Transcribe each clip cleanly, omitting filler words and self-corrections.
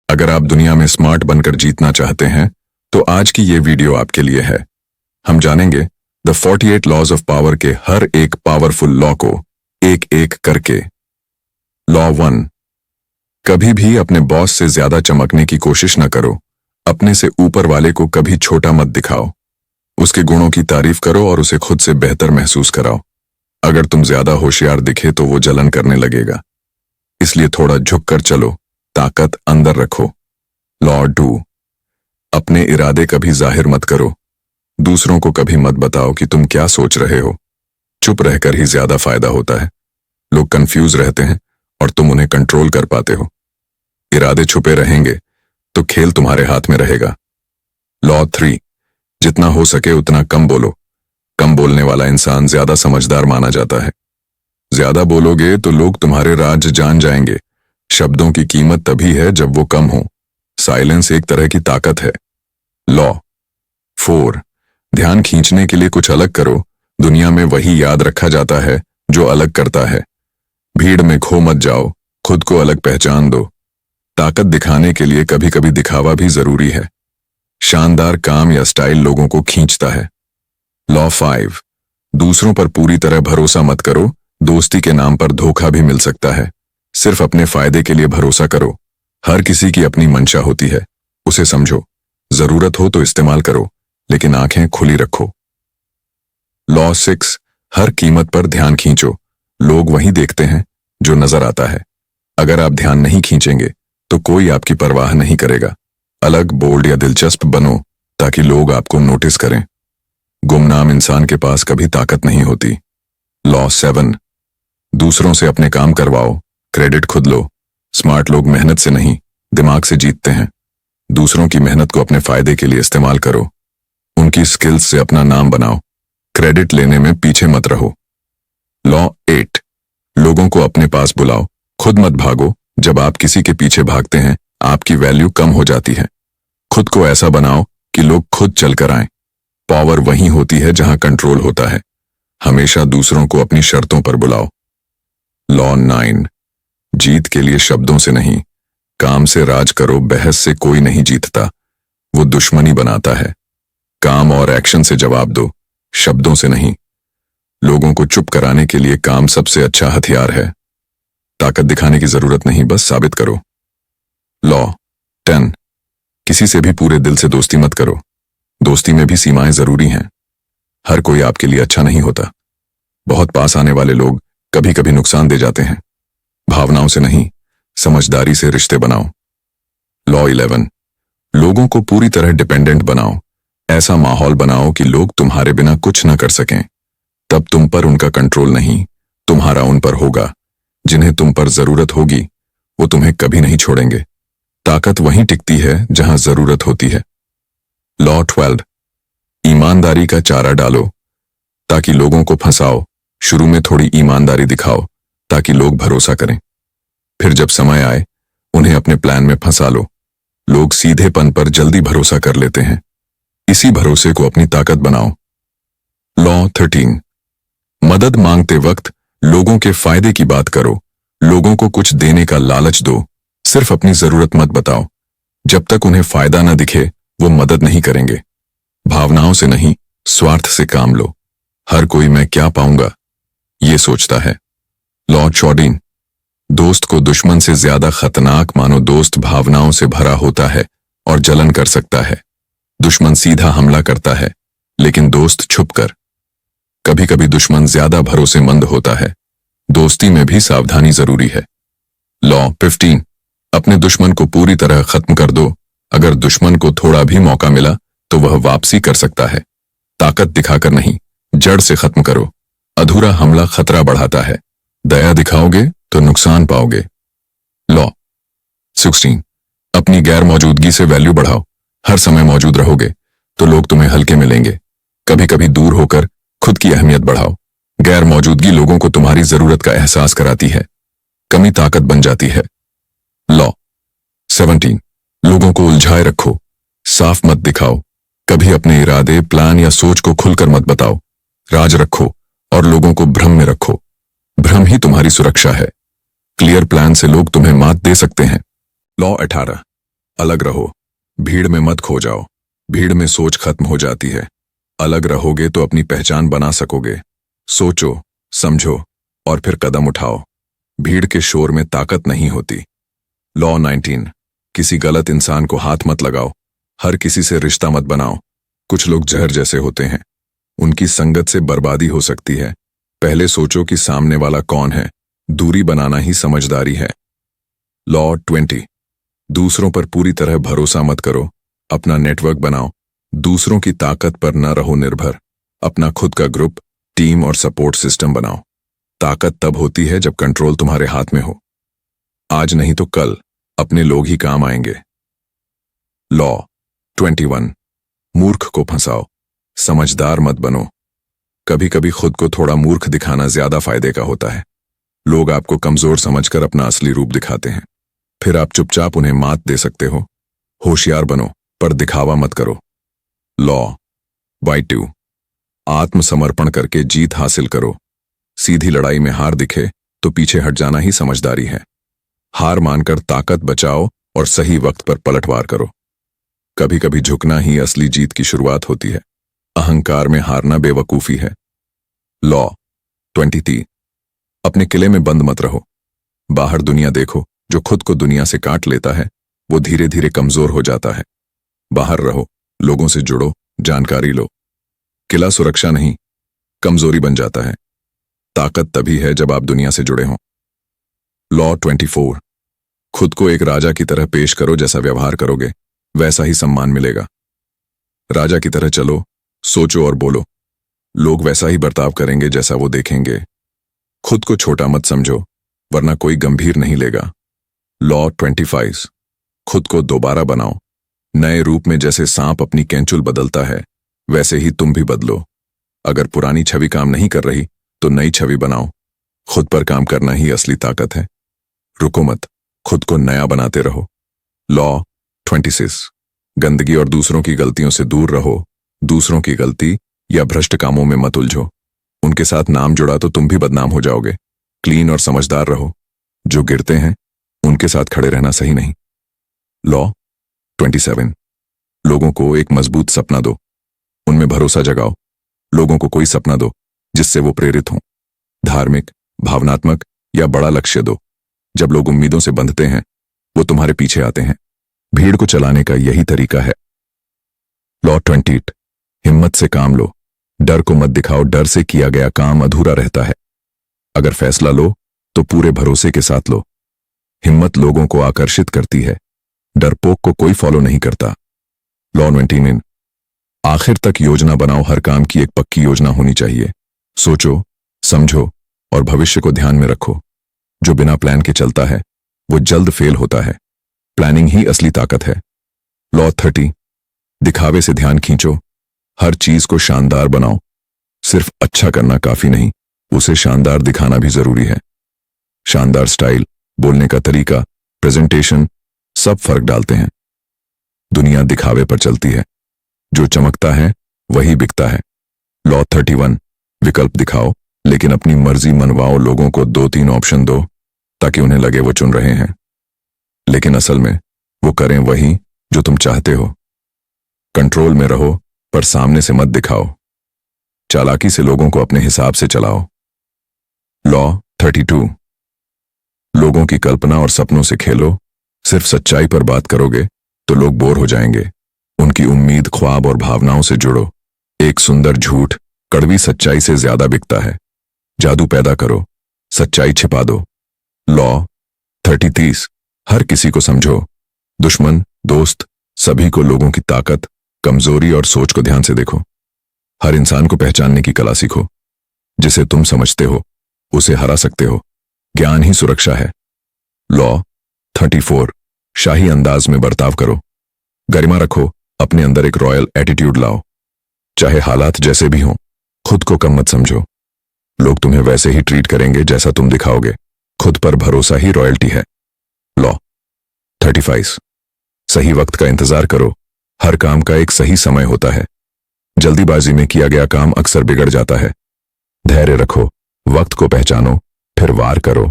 अगर आप दुनिया में स्मार्ट बनकर जीतना चाहते हैं तो आज की ये वीडियो आपके लिए है। हम जानेंगे द 48 लॉज ऑफ पावर के हर एक पावरफुल लॉ को एक एक करके। लॉ 1, कभी भी अपने बॉस से ज्यादा चमकने की कोशिश न करो। अपने से ऊपर वाले को कभी छोटा मत दिखाओ। उसके गुणों की तारीफ करो और उसे खुद से बेहतर महसूस कराओ। अगर तुम ज्यादा होशियार दिखे तो वो जलन करने लगेगा, इसलिए थोड़ा झुक कर चलो, ताकत अंदर रखो। लॉ 2, अपने इरादे कभी जाहिर मत करो। दूसरों को कभी मत बताओ कि तुम क्या सोच रहे हो। चुप रहकर ही ज्यादा फायदा होता है। लोग कंफ्यूज रहते हैं और तुम उन्हें कंट्रोल कर पाते हो। इरादे छुपे रहेंगे तो खेल तुम्हारे हाथ में रहेगा। लॉ 3, जितना हो सके उतना कम बोलो। कम बोलने वाला इंसान ज्यादा समझदार माना जाता है। ज्यादा बोलोगे तो लोग तुम्हारे राज जान जाएंगे। शब्दों की कीमत तभी है जब वो कम हो। साइलेंस एक तरह की ताकत है। लॉ 4, ध्यान खींचने के लिए कुछ अलग करो। दुनिया में वही याद रखा जाता है जो अलग करता है। भीड़ में खो मत जाओ, खुद को अलग पहचान दो। ताकत दिखाने के लिए कभी कभी दिखावा भी जरूरी है। शानदार काम या स्टाइल लोगों को खींचता है। लॉ 5, दूसरों पर पूरी तरह भरोसा मत करो। दोस्ती के नाम पर धोखा भी मिल सकता है। सिर्फ अपने फायदे के लिए भरोसा करो। हर किसी की अपनी मंशा होती है, उसे समझो। जरूरत हो तो इस्तेमाल करो, लेकिन आंखें खुली रखो। लॉ 6, हर कीमत पर ध्यान खींचो। लोग वही देखते हैं जो नजर आता है। अगर आप ध्यान नहीं खींचेंगे तो कोई आपकी परवाह नहीं करेगा। अलग, बोल्ड या दिलचस्प बनो ताकि लोग आपको नोटिस करें। गुमनाम इंसान के पास कभी ताकत नहीं होती। लॉ 7, दूसरों से अपने काम करवाओ, क्रेडिट खुद लो। स्मार्ट लोग मेहनत से नहीं, दिमाग से जीतते हैं। दूसरों की मेहनत को अपने फायदे के लिए इस्तेमाल करो। उनकी स्किल्स से अपना नाम बनाओ। क्रेडिट लेने में पीछे मत रहो। लॉ 8, लोगों को अपने पास बुलाओ, खुद मत भागो। जब आप किसी के पीछे भागते हैं आपकी वैल्यू कम हो जाती है। खुद को ऐसा बनाओ कि लोग खुद चलकर आएं। पावर वहीं होती है जहां कंट्रोल होता है। हमेशा दूसरों को अपनी शर्तों पर बुलाओ। लॉ 9, जीत के लिए शब्दों से नहीं, काम से राज करो। बहस से कोई नहीं जीतता, वो दुश्मनी बनाता है। काम और एक्शन से जवाब दो, शब्दों से नहीं। लोगों को चुप कराने के लिए काम सबसे अच्छा हथियार है। ताकत दिखाने की जरूरत नहीं, बस साबित करो। लॉ 10, किसी से भी पूरे दिल से दोस्ती मत करो। दोस्ती में भी सीमाएं जरूरी हैं। हर कोई आपके लिए अच्छा नहीं होता। बहुत पास आने वाले लोग कभी कभी नुकसान दे जाते हैं। भावनाओं से नहीं, समझदारी से रिश्ते बनाओ। लॉ 11, लोगों को पूरी तरह डिपेंडेंट बनाओ। ऐसा माहौल बनाओ कि लोग तुम्हारे बिना कुछ न कर सकें। तब तुम पर उनका कंट्रोल नहीं, तुम्हारा उन पर होगा। जिन्हें तुम पर जरूरत होगी वो तुम्हें कभी नहीं छोड़ेंगे। ताकत वहीं टिकती है जहां जरूरत होती है। लॉ 12, ईमानदारी का चारा डालो ताकि लोगों को फंसाओ। शुरू में थोड़ी ईमानदारी दिखाओ ताकि लोग भरोसा करें। फिर जब समय आए उन्हें अपने प्लान में फंसा लो। लोग सीधेपन पर जल्दी भरोसा कर लेते हैं। इसी भरोसे को अपनी ताकत बनाओ। लॉ 13, मदद मांगते वक्त लोगों के फायदे की बात करो। लोगों को कुछ देने का लालच दो, सिर्फ अपनी जरूरत मत बताओ। जब तक उन्हें फायदा न दिखे वो मदद नहीं करेंगे। भावनाओं से नहीं, स्वार्थ से काम लो। हर कोई मैं क्या पाऊंगा ये सोचता है। लॉ 14, दोस्त को दुश्मन से ज्यादा खतरनाक मानो। दोस्त भावनाओं से भरा होता है और जलन कर सकता है। दुश्मन सीधा हमला करता है, लेकिन दोस्त छुपकर। कभी कभी दुश्मन ज्यादा भरोसेमंद होता है। दोस्ती में भी सावधानी जरूरी है। लॉ 15, अपने दुश्मन को पूरी तरह खत्म कर दो। अगर दुश्मन को थोड़ा भी मौका मिला तो वह वापसी कर सकता है। ताकत दिखाकर नहीं, जड़ से खत्म करो। अधूरा हमला खतरा बढ़ाता है। दया दिखाओगे तो नुकसान पाओगे। लॉ 16, अपनी गैर मौजूदगी से वैल्यू बढ़ाओ। हर समय मौजूद रहोगे तो लोग तुम्हें हल्के मिलेंगे। कभी कभी दूर होकर खुद की अहमियत बढ़ाओ। गैर मौजूदगी लोगों को तुम्हारी जरूरत का एहसास कराती है। कमी ताकत बन जाती है। लॉ 17, लोगों को उलझाए रखो, साफ मत दिखाओ। कभी अपने इरादे, प्लान या सोच को खुलकर मत बताओ। राज रखो और लोगों को भ्रम में रखो। भ्रम ही तुम्हारी सुरक्षा है। क्लियर प्लान से लोग तुम्हें मात दे सकते हैं। लॉ 18, अलग रहो, भीड़ में मत खो जाओ। भीड़ में सोच खत्म हो जाती है। अलग रहोगे तो अपनी पहचान बना सकोगे। सोचो, समझो और फिर कदम उठाओ। भीड़ के शोर में ताकत नहीं होती। लॉ 19, किसी गलत इंसान को हाथ मत लगाओ। हर किसी से रिश्ता मत बनाओ। कुछ लोग जहर जैसे होते हैं, उनकी संगत से बर्बादी हो सकती है। पहले सोचो कि सामने वाला कौन है। दूरी बनाना ही समझदारी है। लॉ 20, दूसरों पर पूरी तरह भरोसा मत करो। अपना नेटवर्क बनाओ। दूसरों की ताकत पर न रहो निर्भर। अपना खुद का ग्रुप, टीम और सपोर्ट सिस्टम बनाओ। ताकत तब होती है जब कंट्रोल तुम्हारे हाथ में हो। आज नहीं तो कल अपने लोग ही काम आएंगे। लॉ 21, मूर्ख को फंसाओ, समझदार मत बनो। कभी कभी खुद को थोड़ा मूर्ख दिखाना ज्यादा फायदे का होता है। लोग आपको कमजोर समझकर अपना असली रूप दिखाते हैं, फिर आप चुपचाप उन्हें मात दे सकते हो। होशियार बनो पर दिखावा मत करो। लॉ 22, आत्मसमर्पण करके जीत हासिल करो। सीधी लड़ाई में हार दिखे तो पीछे हट जाना ही समझदारी है। हार मानकर ताकत बचाओ और सही वक्त पर पलटवार करो। कभी कभी झुकना ही असली जीत की शुरुआत होती है। अहंकार में हारना बेवकूफी है। लॉ 23, अपने किले में बंद मत रहो। बाहर दुनिया देखो। जो खुद को दुनिया से काट लेता है वो धीरे धीरे कमजोर हो जाता है। बाहर रहो, लोगों से जुड़ो, जानकारी लो। किला सुरक्षा नहीं, कमजोरी बन जाता है। ताकत तभी है जब आप दुनिया से जुड़े हों। लॉ 24, खुद को एक राजा की तरह पेश करो। जैसा व्यवहार करोगे वैसा ही सम्मान मिलेगा। राजा की तरह चलो, सोचो और बोलो। लोग वैसा ही बर्ताव करेंगे जैसा वो देखेंगे। खुद को छोटा मत समझो, वरना कोई गंभीर नहीं लेगा। लॉ 25, खुद को दोबारा बनाओ। नए रूप में जैसे सांप अपनी कैंचुल बदलता है वैसे ही तुम भी बदलो। अगर पुरानी छवि काम नहीं कर रही तो नई छवि बनाओ। खुद पर काम करना ही असली ताकत है। रुको मत, खुद को नया बनाते रहो। लॉ 26, गंदगी और दूसरों की गलतियों से दूर रहो। दूसरों की गलती या भ्रष्ट कामों में मत उलझो। उनके साथ नाम जुड़ा तो तुम भी बदनाम हो जाओगे। क्लीन और समझदार रहो। जो गिरते हैं उनके साथ खड़े रहना सही नहीं। लॉ 27, लोगों को एक मजबूत सपना दो। उनमें भरोसा जगाओ। लोगों को कोई सपना दो जिससे वो प्रेरित हों। धार्मिक, भावनात्मक या बड़ा लक्ष्य दो। जब लोग उम्मीदों से बंधते हैं वो तुम्हारे पीछे आते हैं। भीड़ को चलाने का यही तरीका है। लॉ 28, हिम्मत से काम लो। डर को मत दिखाओ। डर से किया गया काम अधूरा रहता है। अगर फैसला लो तो पूरे भरोसे के साथ लो। हिम्मत लोगों को आकर्षित करती है। डरपोक को कोई फॉलो नहीं करता। लॉ 29, आखिर तक योजना बनाओ। हर काम की एक पक्की योजना होनी चाहिए। सोचो, समझो और भविष्य को ध्यान में रखो। जो बिना प्लान के चलता है वो जल्द फेल होता है। प्लानिंग ही असली ताकत है। लॉ 30, दिखावे से ध्यान खींचो। हर चीज को शानदार बनाओ। सिर्फ अच्छा करना काफी नहीं, उसे शानदार दिखाना भी जरूरी है। शानदार स्टाइल, बोलने का तरीका, प्रेजेंटेशन सब फर्क डालते हैं। दुनिया दिखावे पर चलती है। जो चमकता है वही बिकता है। लॉ 31, विकल्प दिखाओ लेकिन अपनी मर्जी मनवाओ। लोगों को 2-3 ऑप्शन दो ताकि उन्हें लगे वो चुन रहे हैं, लेकिन असल में वो करें वही जो तुम चाहते हो। कंट्रोल में रहो पर सामने से मत दिखाओ। चालाकी से लोगों को अपने हिसाब से चलाओ। लॉ 32, लोगों की कल्पना और सपनों से खेलो। सिर्फ सच्चाई पर बात करोगे तो लोग बोर हो जाएंगे। उनकी उम्मीद, ख्वाब और भावनाओं से जुड़ो। एक सुंदर झूठ कड़वी सच्चाई से ज्यादा बिकता है। जादू पैदा करो, सच्चाई छिपा दो। लॉ 33, हर किसी को समझो। दुश्मन, दोस्त, सभी को लोगों की ताकत, कमजोरी और सोच को ध्यान से देखो। हर इंसान को पहचानने की कला सीखो। जिसे तुम समझते हो उसे हरा सकते हो। ज्ञान ही सुरक्षा है। लॉ 34, शाही अंदाज में बर्ताव करो। गरिमा रखो। अपने अंदर एक रॉयल एटीट्यूड लाओ। चाहे हालात जैसे भी हों, खुद को कम मत समझो। लोग तुम्हें वैसे ही ट्रीट करेंगे जैसा तुम दिखाओगे। खुद पर भरोसा ही रॉयल्टी है। लॉ 35, सही वक्त का इंतजार करो। हर काम का एक सही समय होता है। जल्दीबाजी में किया गया काम अक्सर बिगड़ जाता है। धैर्य रखो, वक्त को पहचानो, फिर वार करो।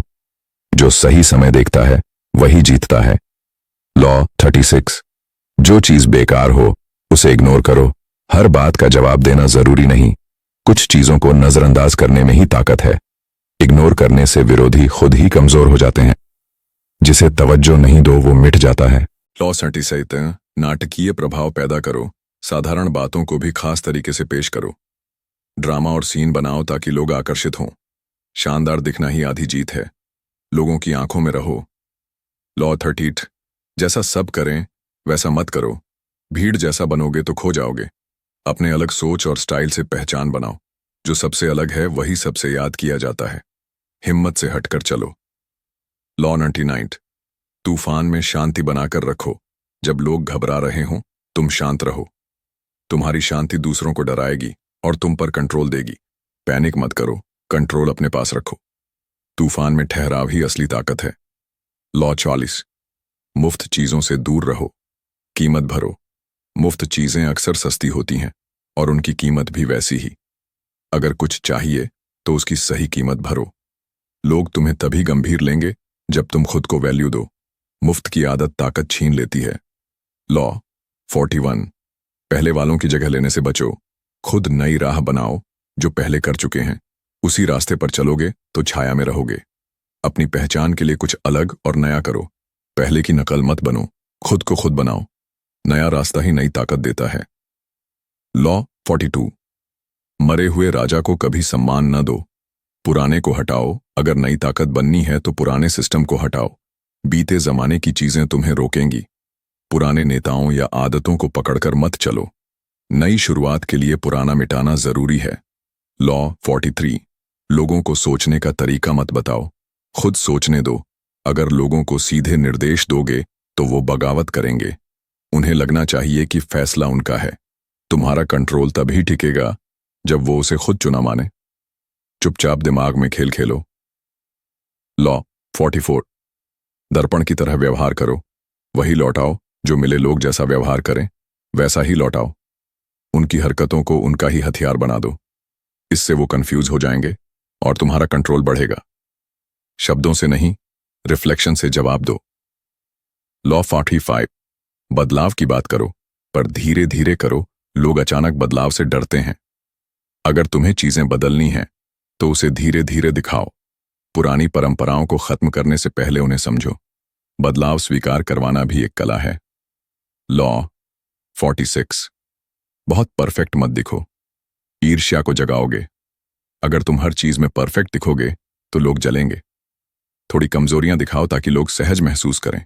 जो सही समय देखता है वही जीतता है। लॉ 36। जो चीज बेकार हो उसे इग्नोर करो। हर बात का जवाब देना जरूरी नहीं। कुछ चीजों को नजरअंदाज करने में ही ताकत है। इग्नोर करने से विरोधी खुद ही कमजोर हो जाते हैं। जिसे तवज्जो नहीं दो वो मिट जाता है। लॉ 37। नाटकीय प्रभाव पैदा करो। साधारण बातों को भी खास तरीके से पेश करो। ड्रामा और सीन बनाओ ताकि लोग आकर्षित हों। शानदार दिखना ही आधी जीत है। लोगों की आंखों में रहो। लॉ 38। जैसा सब करें वैसा मत करो। भीड़ जैसा बनोगे तो खो जाओगे। अपने अलग सोच और स्टाइल से पहचान बनाओ। जो सबसे अलग है वही सबसे याद किया जाता है। हिम्मत से हटकर चलो। लॉ 99। तूफान में शांति बनाकर रखो। जब लोग घबरा रहे हों तुम शांत रहो। तुम्हारी शांति दूसरों को डराएगी और तुम पर कंट्रोल देगी। पैनिक मत करो, कंट्रोल अपने पास रखो। तूफान में ठहराव ही असली ताकत है। लॉ 40। मुफ्त चीजों से दूर रहो। कीमत भरो। मुफ्त चीजें अक्सर सस्ती होती हैं और उनकी कीमत भी वैसी ही। अगर कुछ चाहिए तो उसकी सही कीमत भरो। लोग तुम्हें तभी गंभीर लेंगे जब तुम खुद को वैल्यू दो। मुफ्त की आदत ताकत छीन लेती है। लॉ 41। पहले वालों की जगह लेने से बचो। खुद नई राह बनाओ। जो पहले कर चुके हैं उसी रास्ते पर चलोगे तो छाया में रहोगे। अपनी पहचान के लिए कुछ अलग और नया करो। पहले की नकल मत बनो, खुद को खुद बनाओ। नया रास्ता ही नई ताकत देता है। लॉ 42। मरे हुए राजा को कभी सम्मान न दो। पुराने को हटाओ। अगर नई ताकत बननी है तो पुराने सिस्टम को हटाओ। बीते जमाने की चीजें तुम्हें रोकेंगी। पुराने नेताओं या आदतों को पकड़कर मत चलो। नई शुरुआत के लिए पुराना मिटाना जरूरी है। लॉ 43। लोगों को सोचने का तरीका मत बताओ, खुद सोचने दो। अगर लोगों को सीधे निर्देश दोगे तो वो बगावत करेंगे। उन्हें लगना चाहिए कि फैसला उनका है। तुम्हारा कंट्रोल तभी टिकेगा जब वो उसे खुद चुना माने। चुपचाप दिमाग में खेल खेलो। लॉ 44। दर्पण की तरह व्यवहार करो। वही लौटाओ जो मिले लोग जैसा व्यवहार करें वैसा ही लौटाओ। उनकी हरकतों को उनका ही हथियार बना दो। इससे वो कंफ्यूज हो जाएंगे और तुम्हारा कंट्रोल बढ़ेगा। शब्दों से नहीं, रिफ्लेक्शन से जवाब दो। लॉ 45। बदलाव की बात करो पर धीरे धीरे करो। लोग अचानक बदलाव से डरते हैं। अगर तुम्हें चीजें बदलनी हैं तो उसे धीरे धीरे दिखाओ। पुरानी परंपराओं को खत्म करने से पहले उन्हें समझो। बदलाव स्वीकार करवाना भी एक कला है। लॉ 46। बहुत परफेक्ट मत दिखो। ईर्ष्या को जगाओगे। अगर तुम हर चीज में परफेक्ट दिखोगे तो लोग जलेंगे। थोड़ी कमजोरियां दिखाओ ताकि लोग सहज महसूस करें।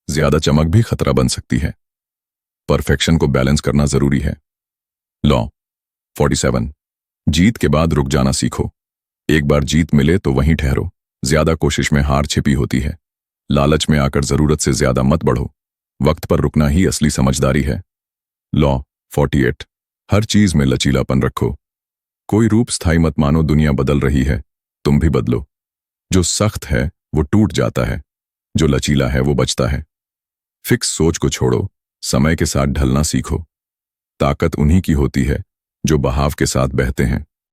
ज्यादा चमक भी खतरा बन सकती है। परफेक्शन को बैलेंस करना जरूरी है। लॉ 47। जीत के बाद रुक जाना सीखो। एक बार जीत मिले तो वहीं ठहरो। ज्यादा कोशिश में हार छिपी होती है। लालच में आकर जरूरत से ज्यादा मत बढ़ो। वक्त पर रुकना ही असली समझदारी है। लॉ 48। हर चीज में लचीलापन रखो। कोई रूप स्थायी मत मानो। दुनिया बदल रही है, तुम भी बदलो। जो सख्त है वो टूट जाता है, जो लचीला है वो बचता है। फिक्स सोच को छोड़ो, समय के साथ ढलना सीखो। ताकत उन्हीं की होती है जो बहाव के साथ बहते हैं।